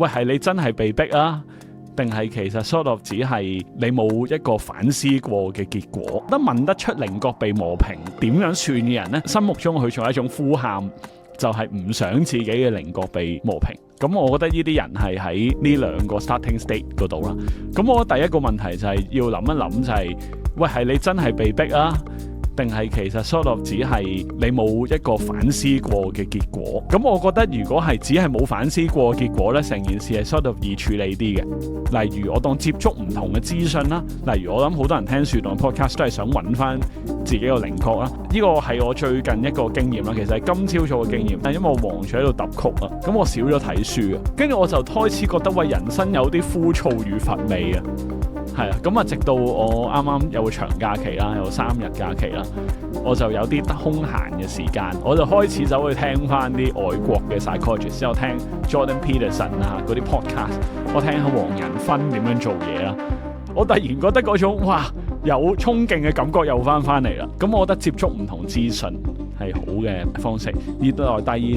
喂，係你真係被逼啊？定係其實 sort of 只係你冇一個反思過嘅結果？得問得出稜角被磨平點樣算嘅人呢？心目中佢仲有一種呼喊，就係唔想自己嘅稜角被磨平。咁我覺得呢啲人係喺呢兩個 starting state 嗰度啦。咁我覺得第一個問題就係要諗一諗就係，喂，係你真係被逼啊？定係其實 sort of 只係你冇一個反思過嘅結果？咁我覺得如果係只係冇反思過嘅結果呢，成件事係 sort of 易處理啲嘅。例如我當接觸唔同嘅資訊啦，例如我諗好多人聽樹洞 podcast 都係想揾翻自己個稜角啦。呢個係我最近一個經驗啦，其實係今朝早嘅經驗。但因為我忙住喺度揼曲啊，咁我少咗睇書啊，跟住我就開始覺得喂，人生有啲枯燥與乏味啊。係啊，咁啊，直到我啱啱有個長假期啦，有3日假期啦，我就有啲得空閒嘅時間，我就開始走去聽翻啲外國嘅 psychologist， 之後聽 Jordan Peterson 啊嗰啲 podcast， 我聽下黃仁勳點樣做嘢啦，我突然覺得嗰種哇有衝勁嘅感覺又翻嚟啦，咁我覺得接觸唔同資訊係好嘅方式。而第二就